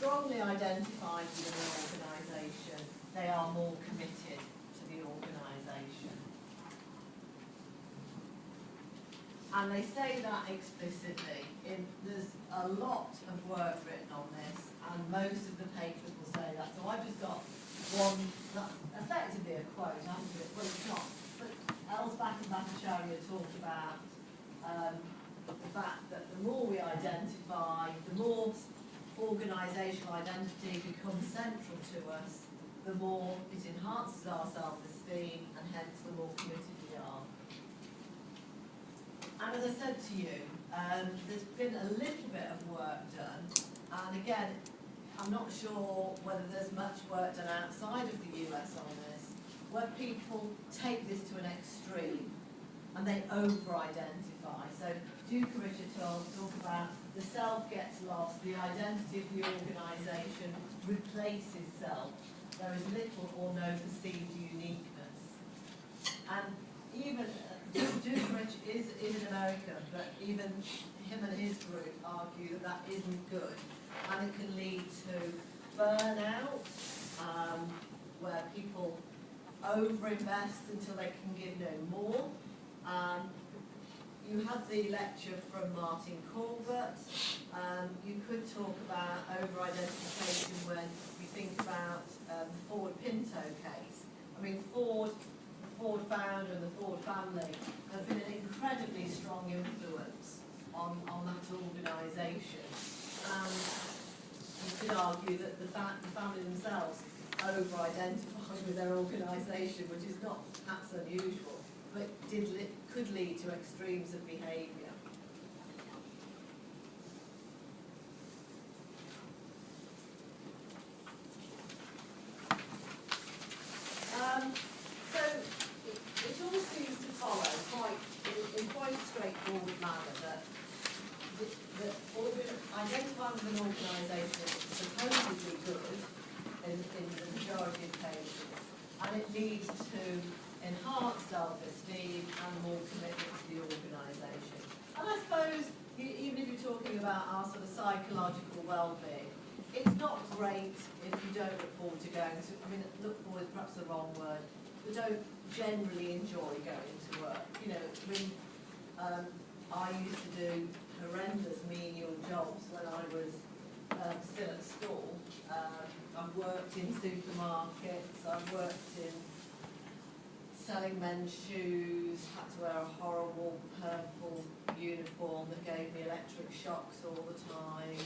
strongly identified with an organisation, they are more committed to the organisation. And they say that explicitly. There's a lot of work written on this, and most of the papers will say that. So I've just got one, that's effectively a quote, haven't it? Well, it's not. But Elsbach and Bhattacharya talk about the fact that the more we identify, the more organisational identity becomes central to us, the more it enhances our self-esteem, and hence the more committed we are. And as I said to you, there's been a little bit of work done, and again, I'm not sure whether there's much work done outside of the US on this, where people take this to an extreme and they over-identify. So Duke and Richard talk about the self gets lost, the identity of the organisation replaces self. There is little or no perceived uniqueness. And even Duke and Richard is an American, but even him and his group argue that that isn't good. And it can lead to burnout, where people overinvest until they can give no more. You had the lecture from Martin Corbett. You could talk about over-identification when you think about the Ford Pinto case. I mean, the Ford founder and the Ford family have been an incredibly strong influence on that organisation. And you could argue that the family themselves over-identify with their organisation, which is not perhaps unusual, but could lead to extremes of behaviour. So it all seems to follow in quite a straightforward manner that identifying with an organisation is supposedly good in the majority of cases, and it leads to enhanced self-esteem and more commitment to the organisation. And I suppose, even if you're talking about our sort of psychological well-being, it's not great if you don't look forward to going to, I mean, look forward is perhaps the wrong word, but don't generally enjoy going to work. You know, I mean, I used to do horrendous menial jobs when I was still at school. I've worked in supermarkets, I've worked in selling men's shoes, had to wear a horrible purple uniform that gave me electric shocks all the time.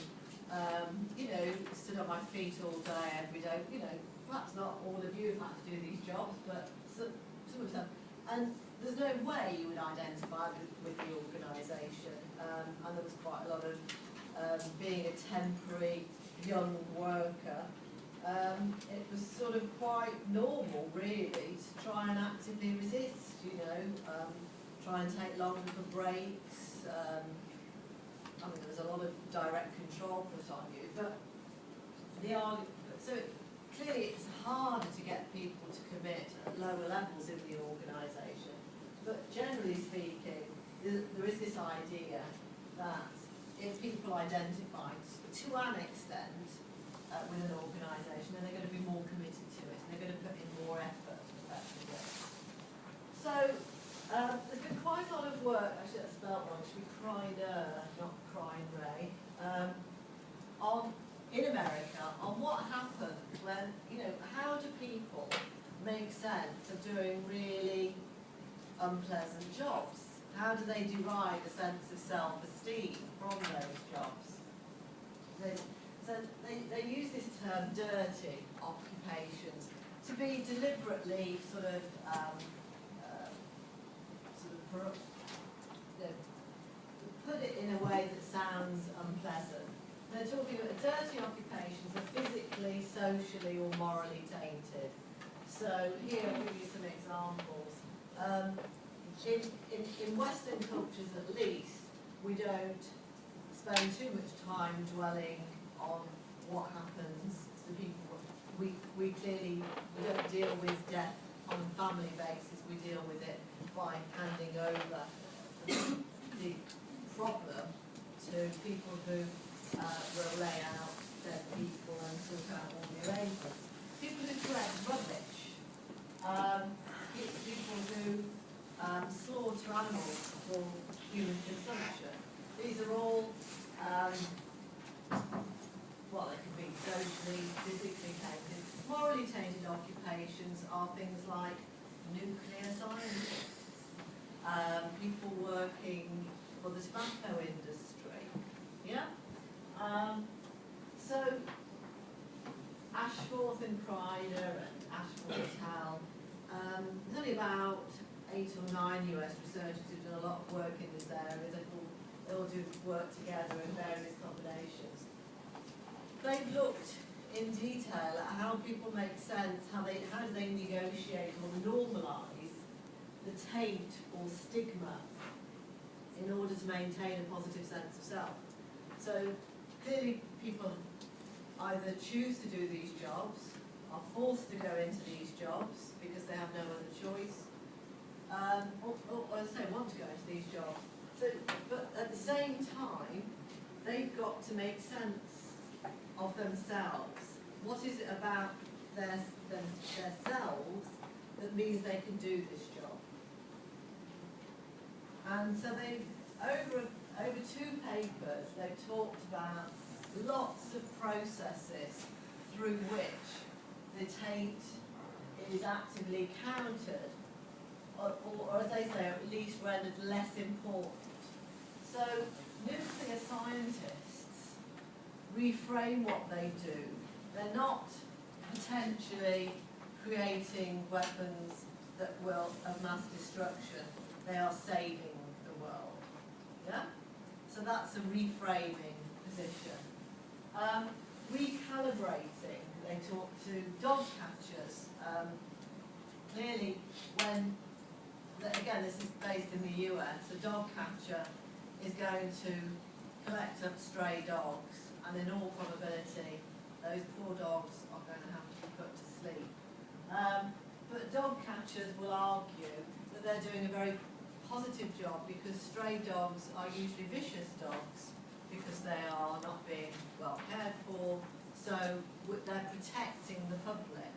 You know, stood on my feet all day, every day. You know, perhaps not all of you have had to do these jobs, but some of them. And there's no way you would identify with the organisation. And there was quite a lot of being a temporary young worker. It was sort of quite normal, really, to try and actively resist, you know, try and take longer for breaks. I mean, there was a lot of direct control put on you, but so clearly it's harder to get people to commit at lower levels in the organisation. But generally speaking, there is this idea that if people identify to an extent with an organisation, then they're going to be more committed to it, and they're going to put in more effort, effectively. So there's been quite a lot of work, actually that's spelled wrong, it should be Kreiner, not Kreiner, in America, on what happens when, you know, how do people make sense of doing really unpleasant jobs? How do they derive a sense of self-esteem from those jobs? They use this term dirty occupations to be deliberately sort of put it in a way that sounds unpleasant. They're talking about dirty occupations are physically, socially or morally tainted. So here I'll give you some examples. In Western cultures at least, we don't spend too much time dwelling on what happens to people. We clearly don't deal with death on a family basis, we deal with it by handing over the problem to people who will lay out dead people about all the arrangements. People who collect rubbish, people who slaughter animals for human consumption. These are all, well, they can be socially, physically tainted. Morally tainted occupations are things like nuclear scientists, people working for the tobacco industry, yeah? So, Ashforth and Kreider and Ashford et al. There's only about 8 or 9 US researchers who've done a lot of work in this area. They all do work together in various combinations. They've looked in detail at how people make sense, how do they negotiate or normalise the taint or stigma in order to maintain a positive sense of self. So clearly people either choose to do these jobs, are forced to go into these jobs because they have no other choice, or as I say, want to go into these jobs. So, but at the same time, they've got to make sense of themselves. What is it about themselves that means they can do this job? And so they've, over 2 papers, they've talked about lots of processes through which the taint is actively countered, or as they say, at least rendered less important. So nuclear scientists reframe what they do. They're not potentially creating weapons that will of mass destruction. They are saving the world. Yeah? So that's a reframing position. Recalibrating, they talk to dog catchers. Clearly, again, this is based in the US, a dog catcher is going to collect up stray dogs, and in all probability, those poor dogs are going to have to be put to sleep. But dog catchers will argue that they're doing a very positive job because stray dogs are usually vicious dogs because they are not being well cared for, so they're protecting the public.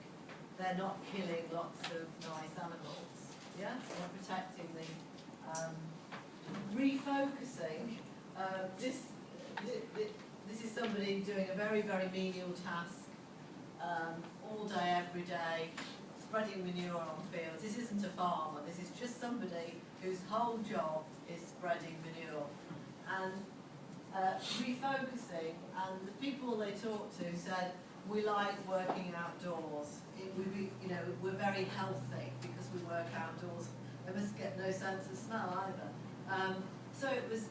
They're not killing lots of nice animals. Yeah, they're protecting the refocusing. This is somebody doing a very, very menial task all day, every day, spreading manure on fields. This isn't a farmer. This is just somebody whose whole job is spreading manure. And refocusing, and the people they talked to said, we like working outdoors. We're very healthy because we work outdoors. They must get no sense of smell either. So it was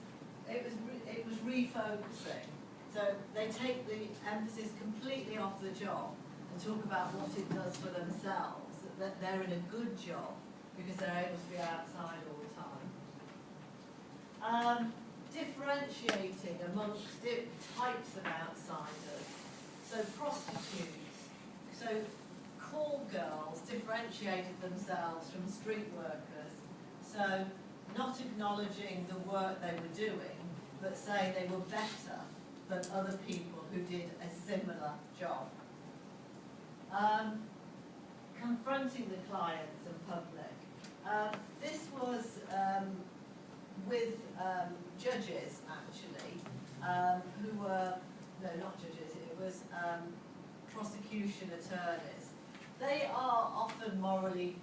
refocusing. So they take the emphasis completely off the job and talk about what it does for themselves, that they're in a good job because they're able to be outside all the time. Differentiating amongst types of outsiders. So prostitutes, so call girls differentiated themselves from street workers. So not acknowledging the work they were doing, but saying they were better than other people who did a similar job. Confronting the clients and public. This was with judges, actually, who were, no, not judges, it was prosecution attorneys. They are often morally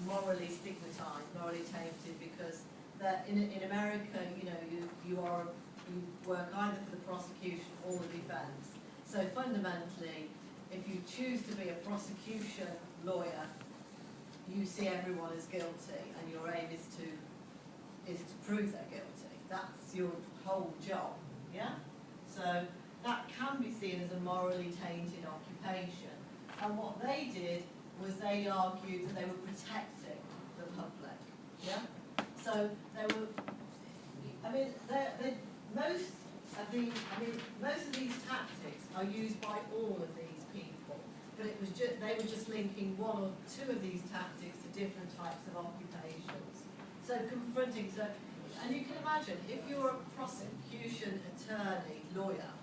stigmatized, morally tainted, because in America, you work either for the prosecution or the defense. So fundamentally, if you choose to be a prosecution lawyer, you see everyone as guilty, and your aim is to prove they're guilty. That's your whole job, yeah? So that can be seen as a morally tainted occupation. And what they did was they argued that they were protecting the public, yeah? So they were, most of these tactics are used by all of these people, but it was they were just linking 1 or 2 of these tactics to different types of occupations. So confronting, and you can imagine, if you're a prosecution attorney, lawyer,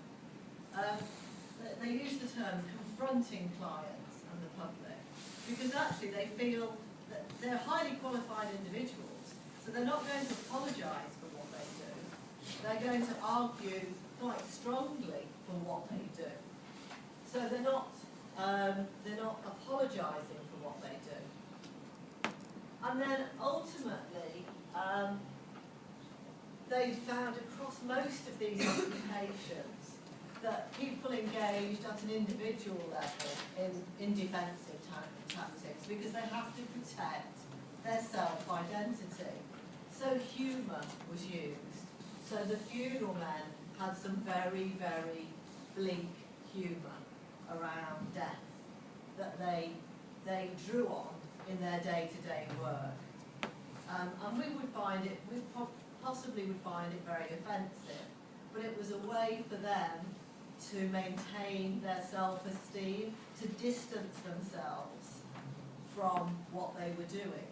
they use the term confronting clients and the public, because actually they feel that they're highly qualified individuals, so they're not going to apologise for what they do. They're going to argue quite strongly for what they do. So they're not apologising for what they do. And then ultimately, they found across most of these occupations that people engaged at an individual level in defensive tactics because they have to protect their self-identity. So humour was used. So the funeral men had some very, very bleak humour around death that they drew on in their day-to-day work. And we would find it, we possibly would find it very offensive, but it was a way for them to maintain their self-esteem, to distance themselves from what they were doing.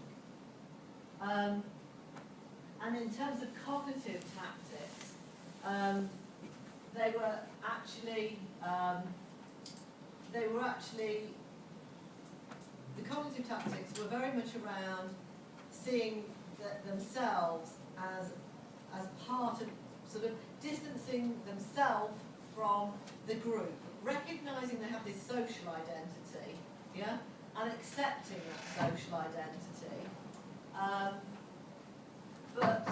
And in terms of cognitive tactics, the cognitive tactics were very much around seeing themselves as part of, sort of distancing themselves from the group, recognising they have this social identity, yeah, and accepting that social identity, but